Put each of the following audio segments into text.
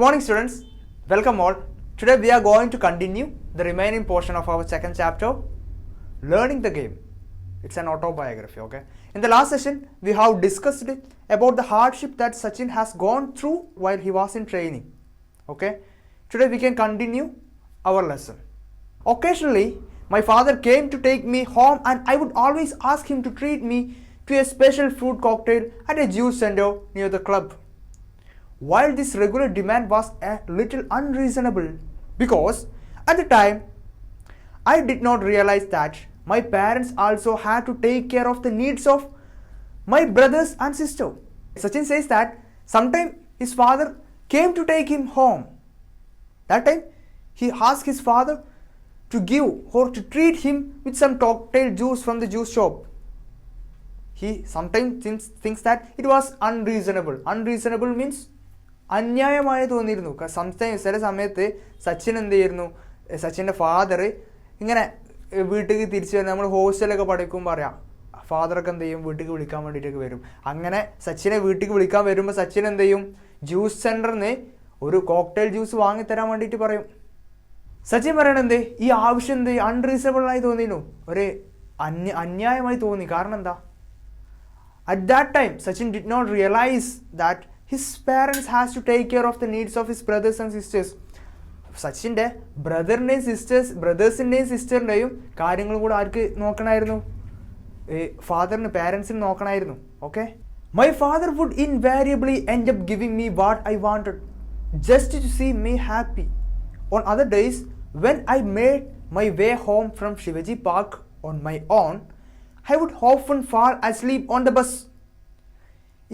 morning students, welcome all. Today we are going to continue the remaining portion of our second chapter, Learning the Game. It's an autobiography, okay? In the last session, we have discussed about the hardship that Sachin has gone through while he was in training, okay? Today we can continue our lesson. Occasionally, my father came to take me home and I would always ask him to treat me to a special fruit cocktail at a juice center near the club. While this regular demand was a little unreasonable because at the time I did not realize that my parents also had to take care of the needs of my brothers and sister. Sachin says that sometime his father came to take him home. That time he asked his father to give or to treat him with some cocktail juice from the juice shop. He sometimes thinks that it was unreasonable. Unreasonable means അന്യായമായി തോന്നിയിരുന്നു. ചില സമയത്ത് സച്ചിൻ എന്ത് ചെയ്യുന്നു, സച്ചിൻ്റെ father ഇങ്ങനെ വീട്ടിലേക്ക് തിരിച്ചു വരുന്നത് നമ്മൾ ഹോസ്റ്റലൊക്കെ പഠിക്കുമ്പോൾ പറയാം, ഫാദറൊക്കെ എന്ത് ചെയ്യും വീട്ടിലേക്ക് വിളിക്കാൻ വേണ്ടിയിട്ടൊക്കെ വരും. അങ്ങനെ സച്ചിനെ വീട്ടിലേക്ക് വിളിക്കാൻ വരുമ്പോൾ സച്ചിൻ എന്ത് ചെയ്യും, ജ്യൂസ് സെൻറ്ററിൽ നിന്ന് ഒരു കോക്ടെയിൽ ജ്യൂസ് വാങ്ങിത്തരാൻ വേണ്ടിയിട്ട് പറയും. സച്ചിൻ പറയണെന്ത് ഈ ആവശ്യം എന്ത് അൺറീസണബിളായി തോന്നിയിരുന്നു, ഒരു അന്യായമായി തോന്നി. കാരണം എന്താ, at that time Sachin did not realise that his parents has to take care of the needs of his brothers and sisters. സച്ചിൻ്റെ ബ്രദേഴ്സിൻ്റെയും സിസ്റ്ററിൻ്റെയും കാര്യങ്ങളും കൂടെ ആർക്ക് നോക്കണമായിരുന്നു, ഫാദറിന് പാരൻസിന് നോക്കണമായിരുന്നു. Okay, my father would invariably end up giving me what I wanted just to see me happy. On other days when I made my way home from Shivaji park on my own, I would often fall asleep on the bus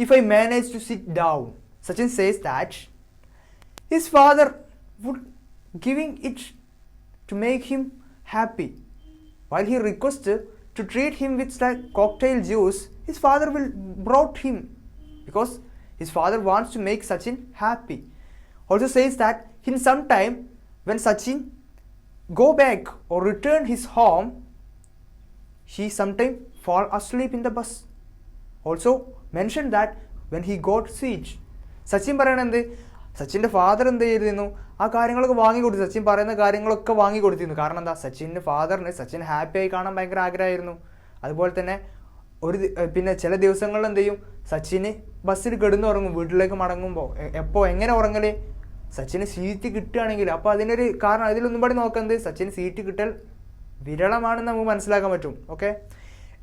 if I managed to sit down. Sachin says that his father would giving it to make him happy. While he requested to treat him with like cocktail juice, his father will brought him because his father wants to make Sachin happy. Also says that in some time when Sachin go back or return his home, he sometimes fall asleep in the bus. Also mentioned that when he got sick, Sachin പറയണെന്ത്, സച്ചിൻ്റെ father എന്ത് ചെയ്തിരുന്നു, ആ കാര്യങ്ങളൊക്കെ വാങ്ങിക്കൊടുത്തു. സച്ചിൻ പറയുന്ന കാര്യങ്ങളൊക്കെ വാങ്ങിക്കൊടുത്തിരുന്നു. കാരണം എന്താ, സച്ചിൻ്റെ ഫാദറിന് സച്ചിൻ ഹാപ്പിയായി കാണാൻ ഭയങ്കര ആഗ്രഹമായിരുന്നു. അതുപോലെ തന്നെ പിന്നെ ചില ദിവസങ്ങളിൽ എന്ത് ചെയ്യും, സച്ചിന് ബസ്സിൽ കിടന്നുറങ്ങും വീട്ടിലേക്ക് മടങ്ങുമ്പോൾ. എപ്പോൾ എങ്ങനെ ഉറങ്ങല്, സച്ചിന് സീറ്റ് കിട്ടുകയാണെങ്കിൽ. അപ്പോൾ അതിനൊരു കാരണം അതിലൊന്നും പാടി നോക്കുന്നത്, സച്ചിന് സീറ്റ് കിട്ടൽ വിരളമാണെന്ന് നമുക്ക് മനസ്സിലാക്കാൻ പറ്റും. Okay,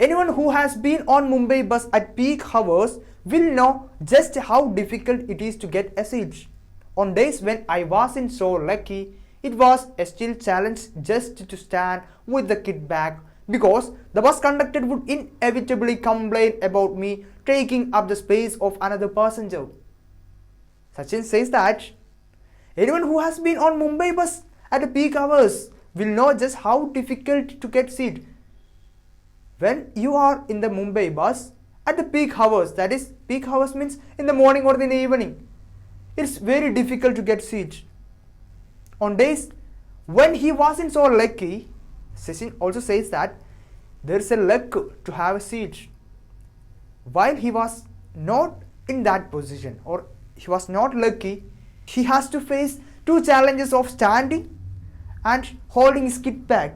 anyone who has been on Mumbai bus at peak hours will know just how difficult it is to get a seat. On days when I wasn't so lucky, it was a still challenge just to stand with the kit bag because the bus conductor would inevitably complain about me taking up the space of another passenger. Sachin says that anyone who has been on Mumbai bus at the peak hours will know just how difficult to get seat. When you are in the Mumbai bus at the peak hours, that is peak hours means in the morning or in the evening, it's very difficult to get seat. On days when he wasn't so lucky, Sachin also says that there's a luck to have a seat. While he was not in that position or he was not lucky, he has to face two challenges of standing and holding his kit bag.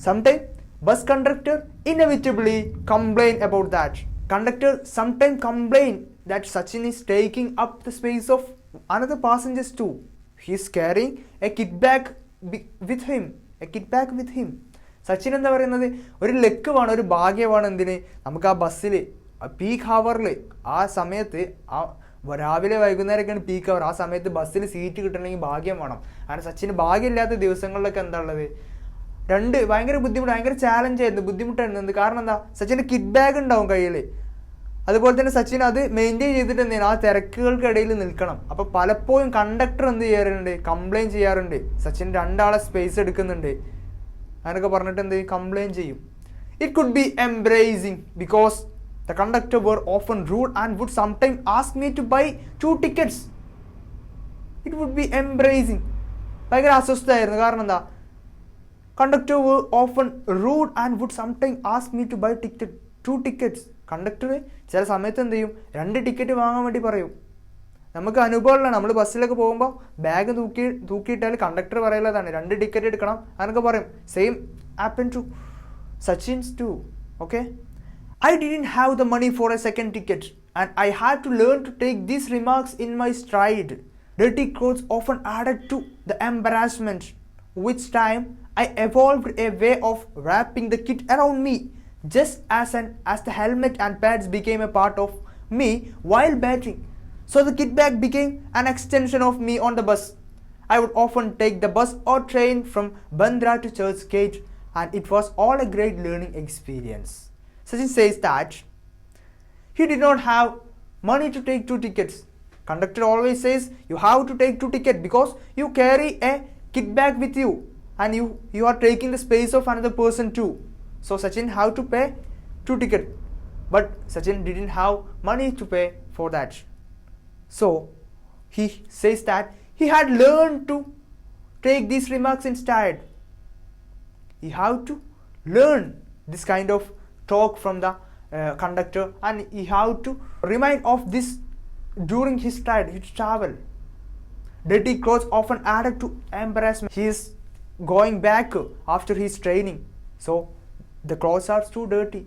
Sometimes bus conductor inevitably complain about that. Conductor sometimes complain that Sachin is taking up the space of another passengers too. He is carrying a kit bag with him. Sachin എന്താ പറയുന്നത്, ഒരു ലക്കുമാണ്, ഒരു ഭാഗ്യമാണ്. എന്തിന്, നമുക്ക് ആ ബസ്സിൽ peak ഹവറിൽ ആ സമയത്ത് രാവിലെ വൈകുന്നേരമൊക്കെയാണ് പീക്ക് ഹവർ, ആ സമയത്ത് ബസ്സിൽ സീറ്റ് കിട്ടണമെങ്കിൽ ഭാഗ്യം വേണം. കാരണം സച്ചിന് ഭാഗ്യമില്ലാത്ത ദിവസങ്ങളിലൊക്കെ എന്താ ഉള്ളത്, ഭയങ്കര ബുദ്ധിമുട്ട്, ഭയങ്കര ചാലഞ്ചായിരുന്നു, ബുദ്ധിമുട്ടായിരുന്നു. കാരണം എന്താ, സച്ചിൻ്റെ കിറ്റ് ബാഗ് ഉണ്ടാവും കയ്യിൽ. അതുപോലെ തന്നെ സച്ചിൻ അത് മെയിൻറ്റെയിൻ ചെയ്തിട്ട് എന്ത് ചെയ്യണം, ആ തിരക്കുകൾക്കിടയിൽ നിൽക്കണം. അപ്പോൾ പലപ്പോഴും കണ്ടക്ടർ എന്ത് ചെയ്യാറുണ്ട്, കംപ്ലയിൻ ചെയ്യാറുണ്ട്, സച്ചിൻ രണ്ടാളെ സ്പേസ് എടുക്കുന്നുണ്ട് അങ്ങനെയൊക്കെ പറഞ്ഞിട്ട് എന്ത് ചെയ്യും, കംപ്ലയിൻ ചെയ്യും. It could be embracing because the conductor were often rude and would sometimes ask me to buy 2 tickets. It would be embarrassing, ഭയങ്കര അസ്വസ്ഥമായിരുന്നു. കാരണം എന്താ, conductor were often rude and would sometimes ask me to buy 2 tickets. Conductor ചില സമയത്ത് എന്ത് ചെയ്യും, 2 ticket വാങ്ങാൻ വേണ്ടി പറയും. നമുക്ക് അനുഭവമുള്ളതാണ്. നമ്മൾ ബസ്സിലൊക്കെ പോകുമ്പോൾ ബാഗ് തൂക്കിയിട്ടാൽ കണ്ടക്ടർ പറയുന്നതാണ് 2 ടിക്കറ്റ് എടുക്കണം അങ്ങനൊക്കെ പറയും. Same happen to Sachin's too. Okay, I didn't have the money for a second ticket and I had to learn to take these remarks in my stride. Dirty clothes often added to the embarrassment, which time I evolved a way of wrapping the kit around me, just as the helmet and pads became a part of me while battling. So the kit bag became an extension of me on the bus. I would often take the bus or train from Bandra to Churchgate, and it was all a great learning experience. Sachin says that he did not have money to take 2 tickets. Conductor always says you have to take 2 tickets because you carry a kit bag with you and you are taking the space of another person too. So Sachin have to pay 2 tickets, but Sachin didn't have money to pay for that. So he says that he had learned to take these remarks instead. He have to learn this kind of talk from the conductor, and he have to remind of this during his travel. Dirty clothes often added to embarrassment. He is going back after his training, so the clothes are too dirty.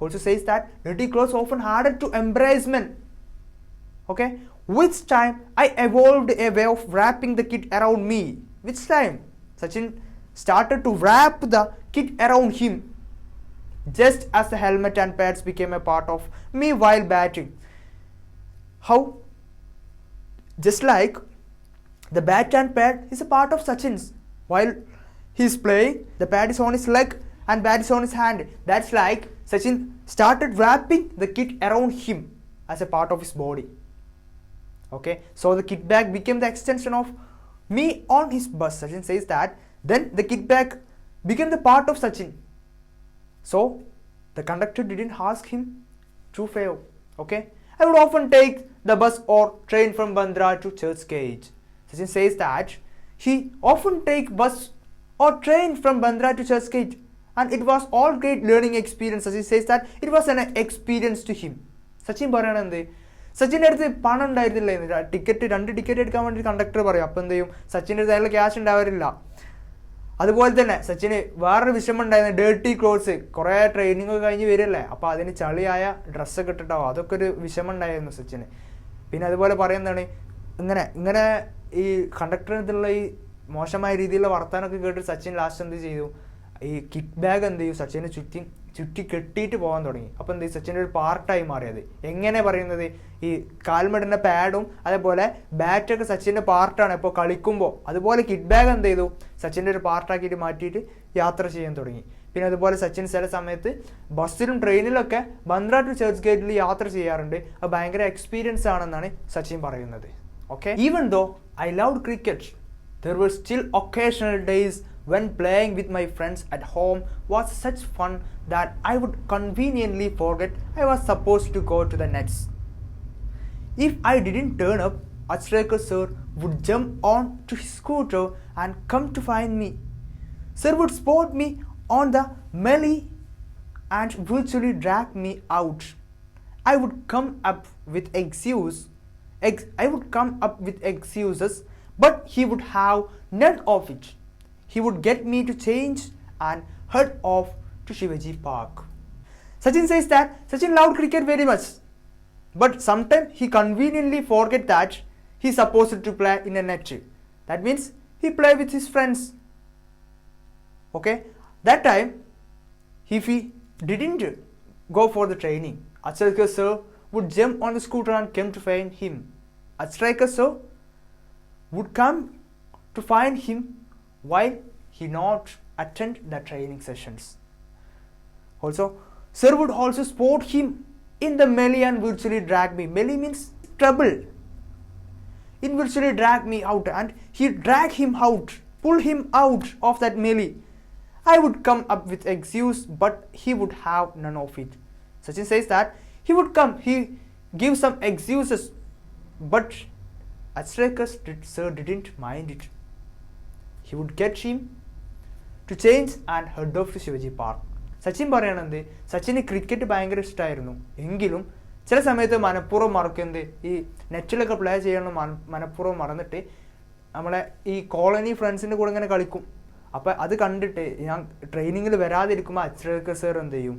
Also says that dirty clothes often added to embarrassment. Okay, which time I evolved a way of wrapping the kit around me. Which time Sachin started to wrap the kit around him, just as the helmet and pads became a part of me while batting. How? Just like the bat and pad is a part of Sachin's. While he is playing, the pad is on his leg and bat is on his hand. That's like Sachin started wrapping the kit around him as a part of his body. Okay, so the kit bag became the extension of me on his bus. Sachin says that then the kit bag became the part of Sachin. So the conductor didn't ask him to fail. Okay, I would often take the bus or train from Bandra to Churchgate. Sachin says that he often take bus or train from Bandra to Churchgate, and it was all great learning experience. Sachin says that it was an experience to him. Sachin പറയണത് സച്ചിൻ്റെ അടുത്ത് പണം ഉണ്ടായിരുന്നില്ല, 2 ticket എടുക്കാൻ വേണ്ടി conductor പറയും. അപ്പം എന്ത് ചെയ്യും, സച്ചിൻ്റെ അടുത്ത് അതിനുള്ള ക്യാഷ് ഉണ്ടാവാറില്ല. അതുപോലെ തന്നെ സച്ചിന് വേറൊരു വിഷമം ഉണ്ടായിരുന്നു, ഡേർട്ടി ക്ലോത്ത്സ്. കുറേ ട്രെയിനിങ് കഴിഞ്ഞ് വരില്ലേ, അപ്പോൾ അതിന് ചളിയായ ഡ്രസ്സൊക്കെ ഇട്ടിട്ടാവും, അതൊക്കെ ഒരു വിഷമം ഉണ്ടായിരുന്നു സച്ചിന്. പിന്നെ അതുപോലെ പറയുന്നതാണ് ഇങ്ങനെ ഈ കണ്ടക്ടറിനടുത്തുള്ള ഈ മോശമായ രീതിയിലുള്ള വർത്താനൊക്കെ കേട്ട് സച്ചിൻ ലാസ്റ്റ് എന്ത് ചെയ്തു, ഈ കിറ്റ് ബാഗ് എന്ത് ചെയ്യും സച്ചിനെ ചുറ്റി കെട്ടിയിട്ട് പോകാൻ തുടങ്ങി. അപ്പോൾ എന്ത് ചെയ്യും, സച്ചിൻ്റെ ഒരു പാർട്ടായി മാറിയത്. എങ്ങനെ പറയുന്നത്, ഈ കാൽമടിൻ്റെ പാഡും അതേപോലെ ബാറ്റൊക്കെ സച്ചിൻ്റെ പാർട്ടാണ് ഇപ്പോൾ കളിക്കുമ്പോൾ. അതുപോലെ കിറ്റ് ബാഗ് എന്ത് ചെയ്തു, സച്ചിൻ്റെ ഒരു പാർട്ടാക്കിയിട്ട് മാറ്റിയിട്ട് യാത്ര ചെയ്യാൻ തുടങ്ങി. പിന്നെ അതുപോലെ സച്ചിൻ ചില സമയത്ത് ബസ്സിലും ട്രെയിനിലൊക്കെ ബന്ദ്ര ടു ചർച്ച് ഗേറ്റിൽ യാത്ര ചെയ്യാറുണ്ട്. അത് ഭയങ്കര എക്സ്പീരിയൻസ് ആണെന്നാണ് സച്ചിൻ പറയുന്നത്. Okay, even though I loved cricket, there were still occasional days when playing with my friends at home was such fun that I would conveniently forget I was supposed to go to the nets. If I didn't turn up, Achrekar sir would jump on to his scooter and come to find me. Sir would spot me on the melee and virtually drag me out. I would come up with excuses, but he would have none of it. He would get me to change and head off to Shivaji Park. Sachin says that Sachin loved cricket very much, but sometimes he conveniently forget that he's supposed to play in a net. That means he play with his friends. Okay, that time if he didn't go for the training, Achrekar sir would jump on the scooter and come to find him. Achrekar sir would come to find him while he not attend the training sessions. Also, sir would also spot him in the melee and virtually drag me. Melee means trouble. In virtually drag me out, and he drag him out, pull him out of that melee. I would come up with excuse, but he would have none of it. Sachin says that he would come, he gives some excuses, but Achrekar sir didn't mind it. He would get him to change and head off to Shivaji Park. Sachin പറയണത് സച്ചിന് cricket ഭയങ്കര ഇഷ്ടമായിരുന്നു, എങ്കിലും ചില സമയത്ത് മനഃപൂർവ്വം മറക്കുന്നത് ഈ നെറ്റിലൊക്കെ play ചെയ്യണം മനഃപൂർവ്വം മറന്നിട്ട് നമ്മളെ ഈ കോളനി ഫ്രണ്ട്സിൻ്റെ കൂടെ ഇങ്ങനെ കളിക്കും. അപ്പോൾ അത് കണ്ടിട്ട് ഞാൻ ട്രെയിനിങ്ങിൽ വരാതിരിക്കുമ്പോൾ അച്ഛരേക്കർ സർ എന്ത് ചെയ്യും,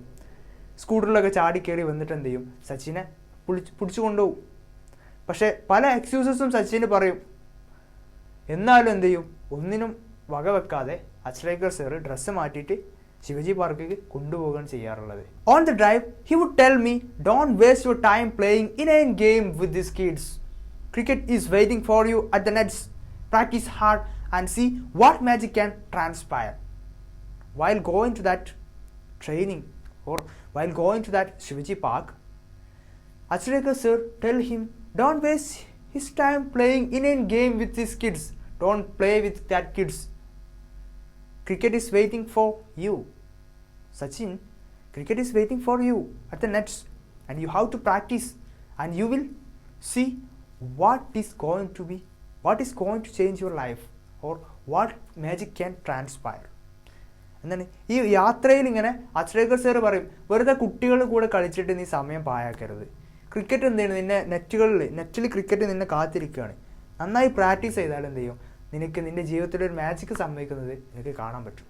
സ്കൂട്ടറിലൊക്കെ ചാടി കയറി വന്നിട്ട് എന്ത് ചെയ്യും, സച്ചിനെ പിടിച്ചു കൊണ്ടുപോകും. പക്ഷേ പല എക്സ്ക്യൂസസും സച്ചിന് പറയും. എന്നാലും എന്ത് ചെയ്യും, ഒന്നിനും വകവെക്കാതെ അച്ഛരേക്കർ സർ ഡ്രസ്സ് മാറ്റിയിട്ട് ശിവജി പാർക്കിലേക്ക് കൊണ്ടുപോവുകയാണ് ചെയ്യാറുള്ളത്. On the drive he would tell me, don't waste your time playing in a game with this kids. Cricket is waiting for you at the nets. Practise hard and see what magic can transpire. While going to that training or while going to that Shivaji Park, Achrekar sir tell him, don't waste his time playing in a game with his kids. Don't play with that kids. Cricket is waiting for you. Sachin, cricket is waiting for you at the nets and you have to practice and you will see what is going to change your life or what magic can transpire. എന്താണ് ഈ യാത്രയിൽ ഇങ്ങനെ Achrekar sir പറയും, വെറുതെ കുട്ടികളുടെ കൂടെ കളിച്ചിട്ട് നീ സമയം പാഴാക്കരുത്. ക്രിക്കറ്റ് എന്ത് ചെയ്യണം, നിന്നെ നെറ്റിൽ ക്രിക്കറ്റ് നിന്നെ കാത്തിരിക്കുകയാണ്. നന്നായി പ്രാക്ടീസ് ചെയ്താൽ എന്ത് ചെയ്യും, നിനക്ക് നിൻ്റെ ജീവിതത്തിൽ ഒരു മാജിക് സംഭവിക്കുന്നത് നിനക്ക് കാണാൻ പറ്റും.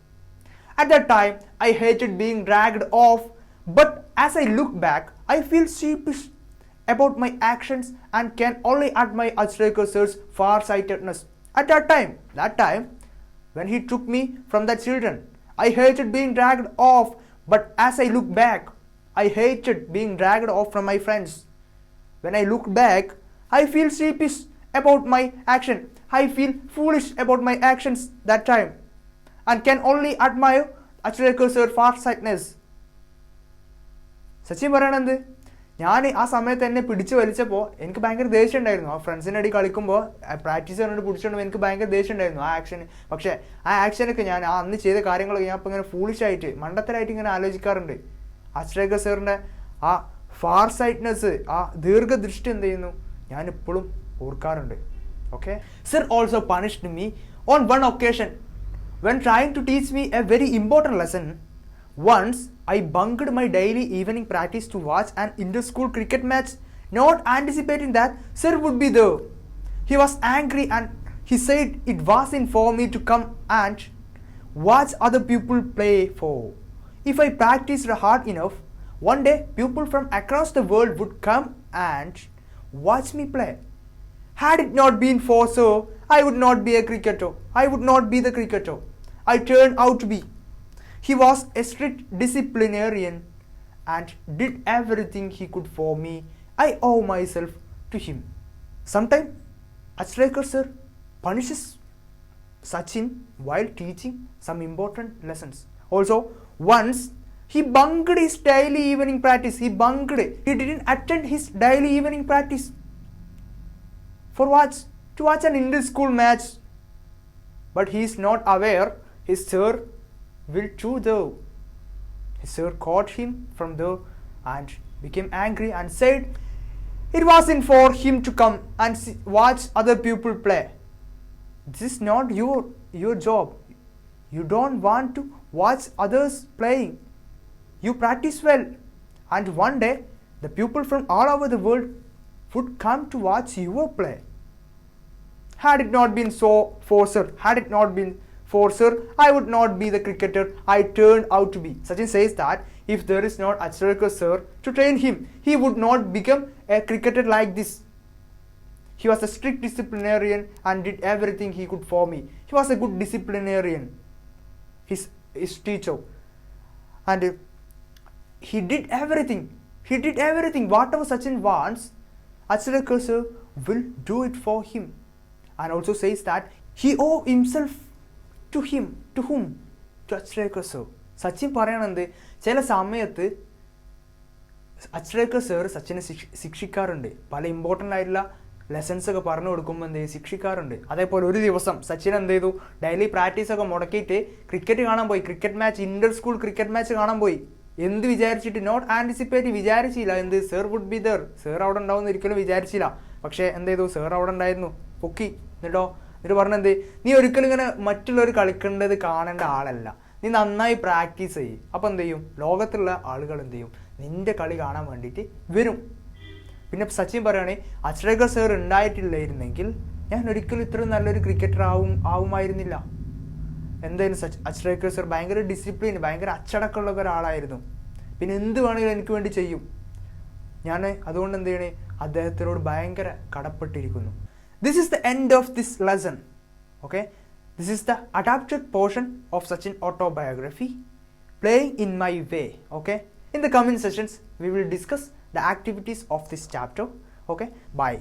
At that time, I hated being dragged off, but as I look back, I feel sheepish about my actions and can only admire Achrekar sir's far-sightedness. At that time, when he took me from the children, I hated being dragged off, but as I look back, I hated being dragged off from my friends. When I look back, I feel sheepish about my action. I feel foolish about my actions that time and can only admire Achrekar sir's far-sightedness. Sachin പറയണത്, ഞാൻ ആ സമയത്ത് എന്നെ പിടിച്ച് വലിച്ചപ്പോൾ എനിക്ക് ഭയങ്കര ദേഷ്യം ഉണ്ടായിരുന്നു. ആ ഫ്രണ്ട്സിൻ്റെ അടി കളിക്കുമ്പോൾ പ്രാക്ടീസ് കണ്ടിട്ട് പിടിച്ചുകൊണ്ടുമ്പോൾ എനിക്ക് ഭയങ്കര ദേഷ്യം ഉണ്ടായിരുന്നു ആ ആക്ഷൻ. പക്ഷേ ആ ആക്ഷനൊക്കെ ഞാൻ അന്ന് ചെയ്ത കാര്യങ്ങളൊക്കെ ഞാൻ ഇപ്പോൾ ഇങ്ങനെ ഫൂളിഷായിട്ട് മണ്ടത്തരായിട്ട് ഇങ്ങനെ ആലോചിക്കാറുണ്ട്. അച്ഛരേക്കർ സാറിൻ്റെ ആ ഫാർ സൈറ്റ്നെസ്, ആ ദീർഘദൃഷ്ടി എന്ത് ചെയ്യുന്നു, ഞാനിപ്പോഴും ഓർക്കാറുണ്ട്. Okay. Sir also punished me on one occasion when trying to teach me a very important lesson. Once I bunked my daily evening practice to watch an inter-school cricket match, not anticipating that sir would be there. He was angry and he said it wasn't for me to come and watch other people play for. If I practiced hard enough, one day people from across the world would come and watch me play. Had it not been for sir, I would not be a cricketer. I would not be the cricketer I turned out to be. He was a strict disciplinarian and did everything he could for me. I owe myself to him. Sometimes Achrekar sir punishes Sachin while teaching some important lessons. Also, once he bunked his daily evening practice. He didn't attend his daily evening practice to watch an inter-school match. But he is not aware his sir will too though. His sir caught him from there and became angry and said it wasn't for him to come and watch other people play. This is not your job. You don't want to watch others playing. You practice well, and one day the people from all over the world would come to watch your play. Had it not been for sir, I would not be the cricketer I turned out to be. Sachin says that if there is not Achrekar sir to train him, he would not become a cricketer like this. He was a strict disciplinarian and did everything he could for me. He was a good disciplinarian, his teacher, and he did everything. Whatever Sachin wants, Achrekar sir will do it for him. And also says that he owe himself to him. To whom? To Achrekar sir. Sachin പറയണത് ചില സമയത്ത് Achrekar sir സച്ചിനെ ശിക്ഷിക്കാറുണ്ട്. പല important ആയിട്ടുള്ള lessons ഒക്കെ പറഞ്ഞു കൊടുക്കുമ്പോൾ എന്ത് ചെയ്യും, ശിക്ഷിക്കാറുണ്ട്. അതേപോലെ ഒരു ദിവസം സച്ചിൻ എന്ത് ചെയ്തു, ഡെയിലി പ്രാക്ടീസൊക്കെ മുടക്കിയിട്ട് ക്രിക്കറ്റ് കാണാൻ പോയി. Cricket match, inter school cricket match കാണാൻ പോയി. എന്ത് വിചാരിച്ചിട്ട്, നോട്ട് ആൻറ്റിസിപ്പേറ്റ്, വിചാരിച്ചില്ല എന്ത് sir would be there, sir അവിടെ ഉണ്ടാവുമെന്ന് ഒരിക്കലും വിചാരിച്ചില്ല. പക്ഷേ എന്ത് ചെയ്തു, സർ അവിടെ ഉണ്ടായിരുന്നു, പൊക്കി. എന്നിട്ട് പറഞ്ഞെന്ത്, നീ ഒരിക്കലും ഇങ്ങനെ മറ്റുള്ളവർ കളിക്കേണ്ടത് കാണേണ്ട ആളല്ല, നീ നന്നായി പ്രാക്ടീസ് ചെയ്യും. അപ്പോൾ എന്ത് ചെയ്യും, ലോകത്തുള്ള ആളുകൾ എന്ത് ചെയ്യും, നിൻ്റെ കളി കാണാൻ വേണ്ടിയിട്ട് വരും. പിന്നെ സച്ചിൻ പറയുകയാണെങ്കിൽ അച്ഛരേഖർ സർ ഉണ്ടായിട്ടില്ലായിരുന്നെങ്കിൽ ഞാൻ ഒരിക്കലും ഇത്രയും നല്ലൊരു ക്രിക്കറ്റർ ആവുമായിരുന്നില്ല. എന്തായാലും അച്ഛരേഖർ സർ ഭയങ്കര ഡിസിപ്ലിൻ, ഭയങ്കര അച്ചടക്കമുള്ള ഒരാളായിരുന്നു. പിന്നെ എന്ത് വേണമെങ്കിലും എനിക്ക് വേണ്ടി ചെയ്യും. ഞാൻ അതുകൊണ്ട് എന്ത് ചെയ്യണേ, അദ്ദേഹത്തിനോട് ഭയങ്കര കടപ്പെട്ടിരിക്കുന്നു. This is the end of this lesson. Okay, this is the adapted portion of Sachin autobiography playing in my way. Okay, in the coming sessions we will discuss the activities of this chapter. Okay, bye.